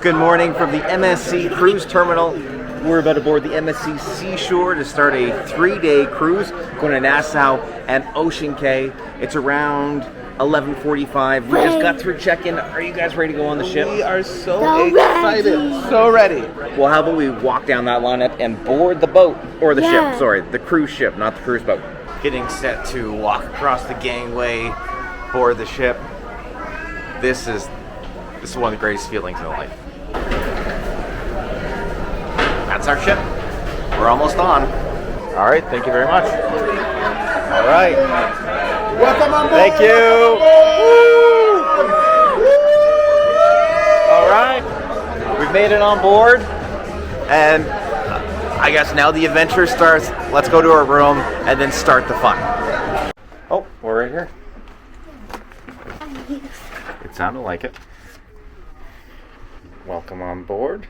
Good morning from the MSC Cruise Terminal. We're about to board the MSC Seashore to start a 3-day cruise going to Nassau and Ocean Cay. It's around 11:45. We just got through check-in. Are you guys ready to go on the ship? We are so excited. So ready. Well, how about we walk down that lineup and board the boat, or the ship, sorry, the cruise ship, not the cruise boat. Getting set to walk across the gangway, board the ship. This is one of the greatest feelings in life. That's our ship. We're almost on. All right, thank you very much. All right. Welcome on board. Thank you. Woo! All right. We've made it on board. And I guess now the adventure starts. Let's go to our room and then start the fun. Oh, we're right here. It sounded like it. Welcome on board.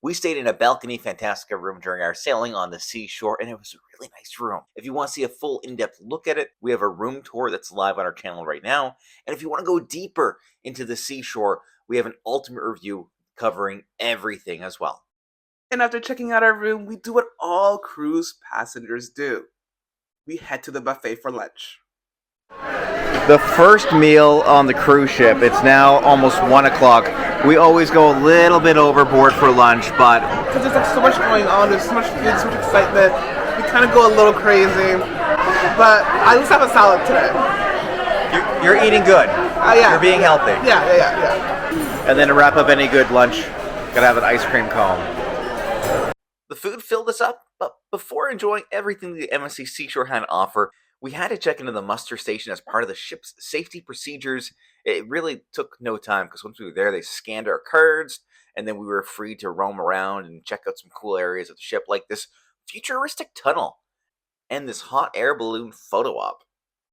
We stayed in a balcony Fantastica room during our sailing on the seashore, and it was a really nice room. If you want to see a full in-depth look at it, we have a room tour that's live on our channel right now. And if you want to go deeper into the seashore, we have an ultimate review covering everything as well. And after checking out our room, we do what all cruise passengers do. We head to the buffet for lunch. The first meal on the cruise ship, it's now almost 1 o'clock. We always go a little bit overboard for lunch, but because there's like so much going on, there's so much food, so much excitement, we kind of go a little crazy. But I just have a salad today. You're eating good. Yeah. You're being healthy. Yeah. And then to wrap up any good lunch, gotta have an ice cream cone. The food filled us up, but before enjoying everything the MSC Seashore had to offer, we had to check into the muster station as part of the ship's safety procedures. It really took no time because once we were there, they scanned our cards, and then we were free to roam around and check out some cool areas of the ship, like this futuristic tunnel and this hot air balloon photo op.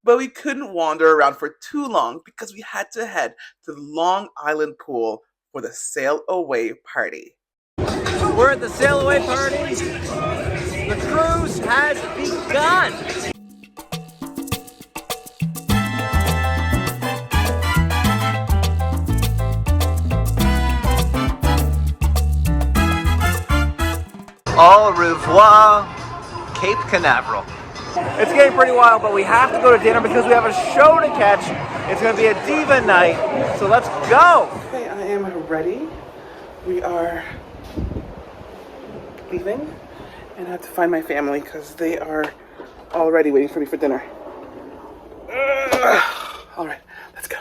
But we couldn't wander around for too long because we had to head to the Long Island pool for the sail away party. We're at the sail away party. The cruise has begun. Au revoir, Cape Canaveral. It's getting pretty wild, but we have to go to dinner because we have a show to catch. It's going to be a diva night, so let's go. Okay, I am ready. We are leaving, and I have to find my family because they are already waiting for me for dinner. All right, let's go.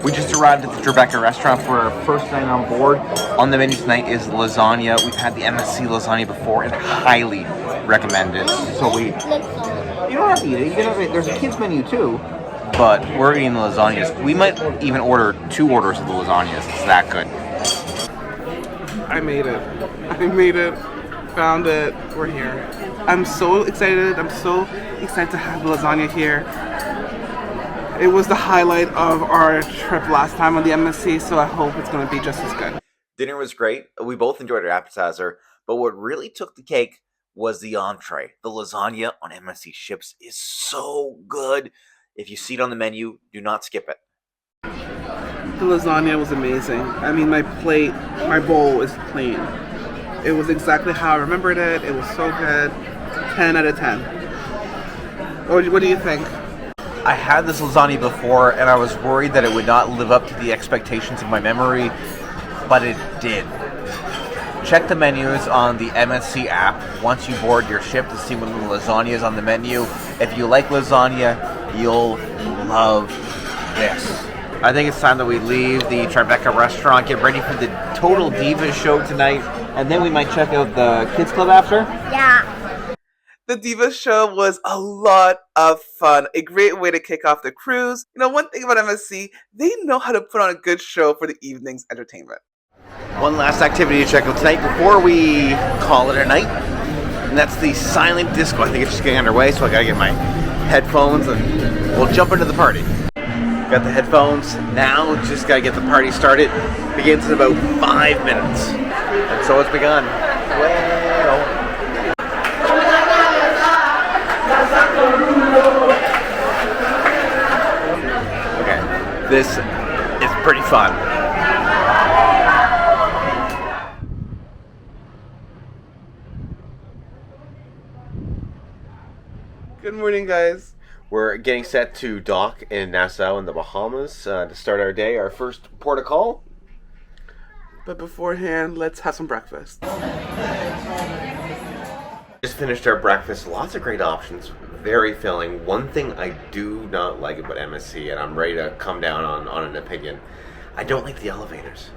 We just arrived at the Tribeca restaurant for our first night on board. On the menu tonight is lasagna. We've had the MSC lasagna before and highly recommend it. So you don't have to eat it. You can have it. There's a kids menu too, but we're eating the lasagnas. We might even order 2 orders of the lasagnas. It's that good. I made it. Found it. We're here. I'm so excited. I'm so excited to have the lasagna here. It was the highlight of our trip last time on the MSC, so I hope it's going to be just as good. Dinner was great. We both enjoyed our appetizer, but what really took the cake was the entree. The lasagna on MSC ships is so good. If you see it on the menu, do not skip it. The lasagna was amazing. I mean, my bowl is clean. It was exactly how I remembered it. It was so good. 10 out of 10. What do you think? I had this lasagna before, and I was worried that it would not live up to the expectations of my memory, but it did. Check the menus on the MSC app once you board your ship to see when the lasagna is on the menu. If you like lasagna, you'll love this. I think it's time that we leave the Tribeca restaurant, get ready for the Total Divas show tonight, and then we might check out the kids club after. Yeah. The Divas show was a lot of fun. A great way to kick off the cruise. You know, one thing about MSC, they know how to put on a good show for the evening's entertainment. One last activity to check out tonight before we call it a night, and that's the silent disco. I think it's just getting underway, so I gotta get my headphones and we'll jump into the party. Got the headphones, now just gotta get the party started. Begins in about 5 minutes. And so it's begun. Well, okay, this is pretty fun. Good morning, guys. We're getting set to dock in Nassau in the Bahamas to start our day, our first port of call. But beforehand, let's have some breakfast. Just finished our breakfast. Lots of great options. Very filling. One thing I do not like about MSC, and I'm ready to come down on an opinion, I don't like the elevators.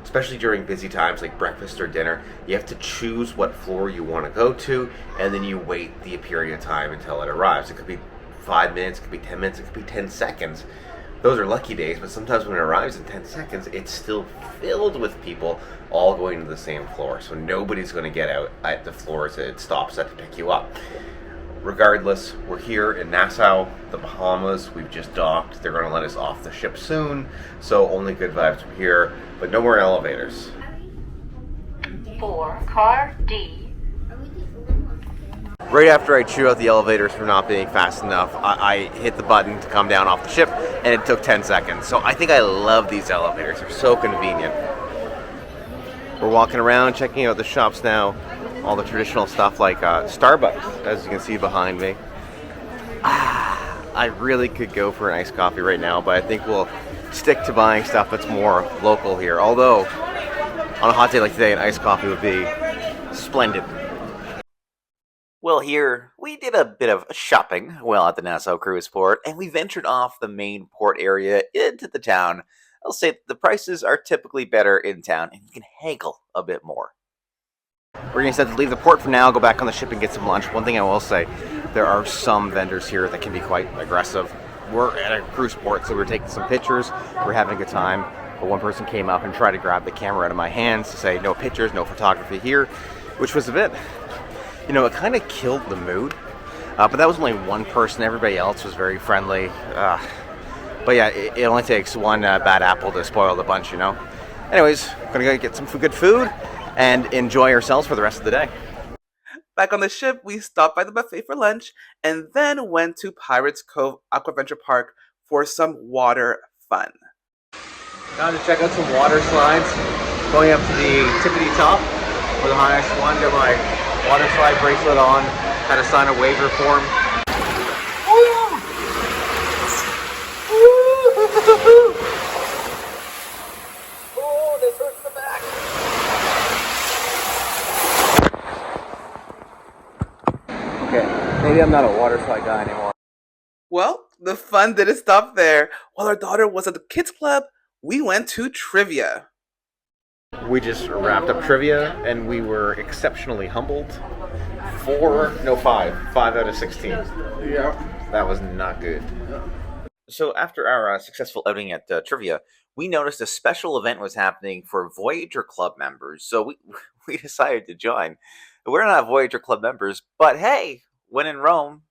Especially during busy times like breakfast or dinner. You have to choose what floor you want to go to, and then you wait the period of time until it arrives. It could be 5 minutes, it could be 10 minutes, it could be 10 seconds. Those are lucky days, but sometimes when it arrives in 10 seconds, it's still filled with people all going to the same floor. So nobody's going to get out at the floors that it stops at to pick you up. Regardless, we're here in Nassau, the Bahamas. We've just docked. They're going to let us off the ship soon. So only good vibes from here, but no more elevators. 4, car D. Right after I chew out the elevators for not being fast enough, I hit the button to come down off the ship, and it took 10 seconds. So I think I love these elevators. They're so convenient. We're walking around, checking out the shops now. All the traditional stuff like Starbucks, as you can see behind me. I really could go for an iced coffee right now, but I think we'll stick to buying stuff that's more local here. Although, on a hot day like today, an iced coffee would be splendid. Well, here, we did a bit of shopping while at the Nassau Cruise Port, and we ventured off the main port area into the town. I'll say the prices are typically better in town, and you can haggle a bit more. We're going to to leave the port for now, go back on the ship and get some lunch. One thing I will say, there are some vendors here that can be quite aggressive. We're at a cruise port, so we're taking some pictures, we're having a good time, but one person came up and tried to grab the camera out of my hands to say, no pictures, no photography here, which was a bit, it kind of killed the mood. But that was only one person, everybody else was very friendly. But yeah, it only takes one bad apple to spoil the bunch, Anyways, gonna go get some good food and enjoy ourselves for the rest of the day. Back on the ship, we stopped by the buffet for lunch and then went to Pirates Cove Aquaventure Park for some water fun. Time to check out some water slides. Going up to the tippity top for the highest one. Got my water slide bracelet on. Had to sign a waiver form. Oh, this hurts the back. Okay, maybe I'm not a water slide guy anymore. Well, the fun didn't stop there. While our daughter was at the kids club, we went to trivia. We just wrapped up trivia, and we were exceptionally humbled. 5 out of 16. Yeah. That was not good. So after our successful outing at trivia, we noticed a special event was happening for Voyager Club members. So we decided to join. We're not Voyager Club members, but hey, when in Rome,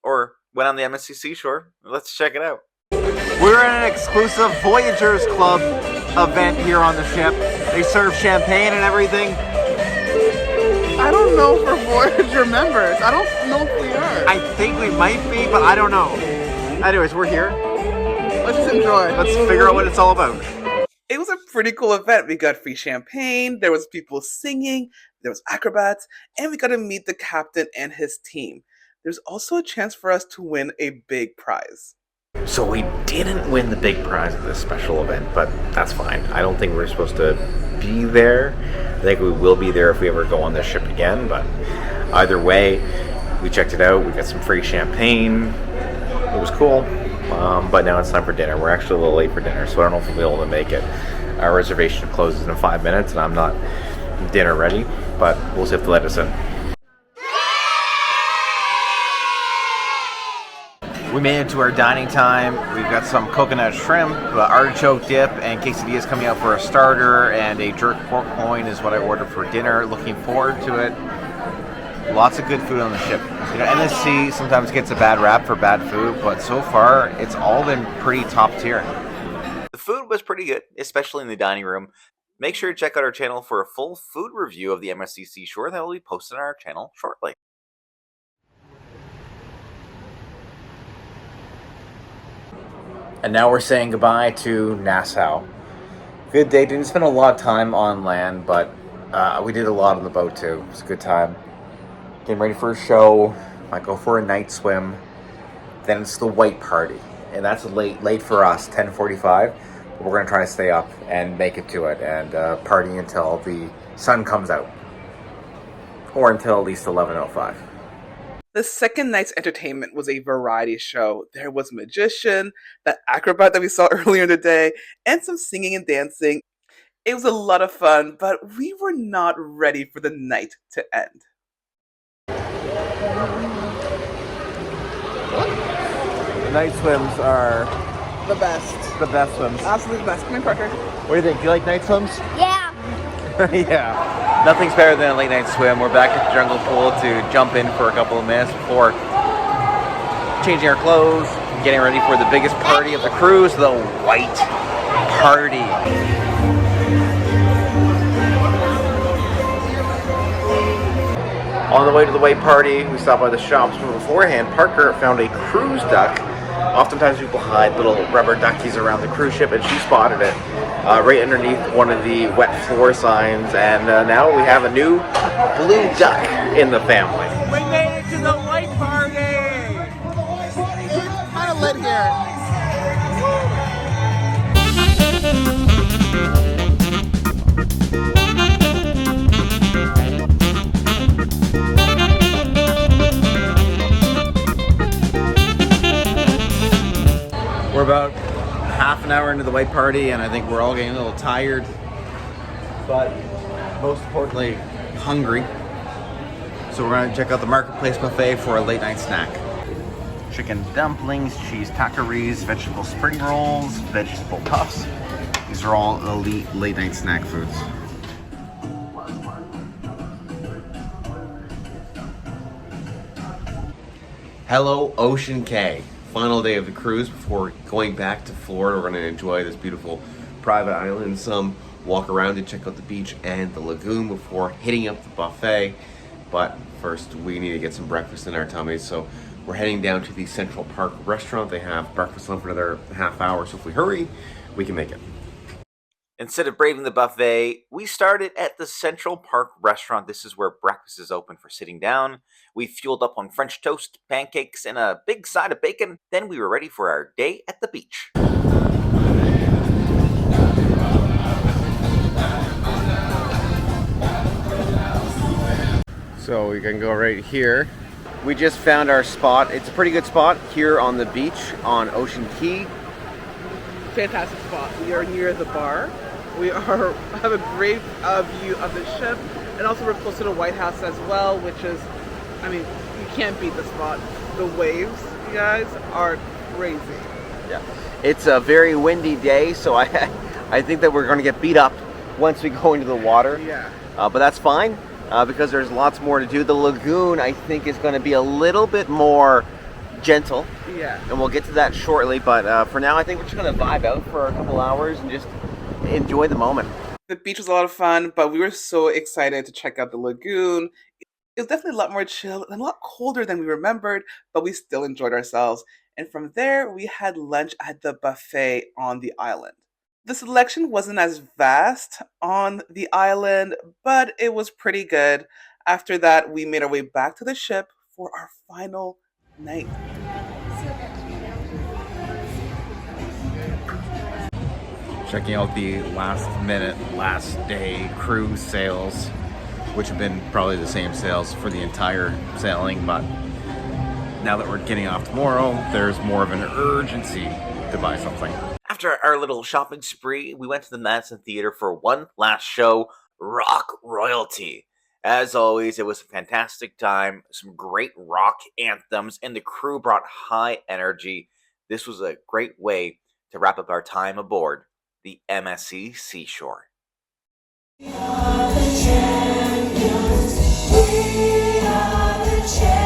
or when on the MSC Seashore, let's check it out. We're in an exclusive Voyagers Club event here on the ship. They serve champagne and everything. I don't know for Voyager members. I don't know if we are. I think we might be, but I don't know. Anyways, we're here. Let's just enjoy. Let's figure out what it's all about. It was a pretty cool event. We got free champagne, there was people singing, there was acrobats, and we got to meet the captain and his team. There's also a chance for us to win a big prize. So we didn't win the big prize of this special event, but that's fine. I don't think we're supposed to be there. I think we will be there if we ever go on this ship again, but either way, we checked it out. We got some free champagne. It was cool, but now it's time for dinner. We're actually a little late for dinner, so I don't know if we'll be able to make it. Our reservation closes in 5 minutes, and I'm not dinner ready, but we'll see if they let us in. We made it to our dining time. We've got some coconut shrimp, artichoke dip, and quesadillas coming out for a starter, and a jerk pork loin is what I ordered for dinner. Looking forward to it. Lots of good food on the ship. MSC sometimes gets a bad rap for bad food, but so far it's all been pretty top tier. The food was pretty good, especially in the dining room. Make sure to check out our channel for a full food review of the MSC Seashore that will be posted on our channel shortly. And now we're saying goodbye to Nassau. Good day. Didn't spend a lot of time on land, but we did a lot on the boat too. It was a good time. Getting ready for a show. Might go for a night swim. Then it's the white party, and that's late for us, 10:45. But we're gonna try to stay up and make it to it and party until the sun comes out, or until at least 11:05. The second night's entertainment was a variety show. There was a magician, that acrobat that we saw earlier in the day, and some singing and dancing. It was a lot of fun, but we were not ready for the night to end. Night swims are The best. the best swims. Absolutely the best. Come in, Parker. What do you think? Do you like night swims? Yeah. Yeah. Nothing's better than a late night swim. We're back at the jungle pool to jump in for a couple of minutes before changing our clothes, getting ready for the biggest party of the cruise, the white party. On the way to the white party, we stopped by the shops, but beforehand, Parker found a cruise duck. Oftentimes people hide little rubber duckies around the cruise ship, and she spotted it right underneath one of the wet floor signs, and now we have a new blue duck in the family. We made it to the white party! Kind of lit here. We're about half an hour into the white party, and I think we're all getting a little tired, but most importantly, hungry. So we're gonna check out the Marketplace Buffet for a late night snack. Chicken dumplings, cheese taqueries, vegetable spring rolls, vegetable puffs. These are all elite late night snack foods. Hello, Ocean Cay. Final day of the cruise before going back to Florida. We're going to enjoy this beautiful private island, some walk around and check out the beach and the lagoon before hitting up the buffet. But first, we need to get some breakfast in our tummies, so we're heading down to the Central Park restaurant. They have breakfast on for another half hour, so if we hurry, we can make it. Instead of braving the buffet, we started at the Central Park restaurant. This is where breakfast is open for sitting down. We fueled up on French toast, pancakes, and a big side of bacon. Then we were ready for our day at the beach. So we can go right here. We just found our spot. It's a pretty good spot here on the beach on Ocean Cay. Fantastic spot. We are near the bar. We have a great view of the ship, and also we're close to the White House as well, which is, I mean, you can't beat the spot. The waves, you guys, are crazy. Yeah, it's a very windy day, so I think that we're going to get beat up once we go into the water. Yeah. But that's fine because there's lots more to do. The lagoon, I think, is going to be a little bit more gentle. Yeah. And we'll get to that shortly, but for now I think we're just going to vibe out for a couple hours and just enjoy the moment. The beach was a lot of fun, but we were so excited to check out the lagoon. It was definitely a lot more chill and a lot colder than we remembered, but we still enjoyed ourselves. And from there, we had lunch at the buffet on the island. The selection wasn't as vast on the island, but it was pretty good. After that, we made our way back to the ship for our final night. Checking out the last minute, last day cruise sails, which have been probably the same sails for the entire sailing, but now that we're getting off tomorrow, there's more of an urgency to buy something. After our little shopping spree, we went to the Madison Theater for one last show, Rock Royalty. As always, it was a fantastic time, some great rock anthems, and the crew brought high energy. This was a great way to wrap up our time aboard the MSC Seashore. We are the champions. We are the champions.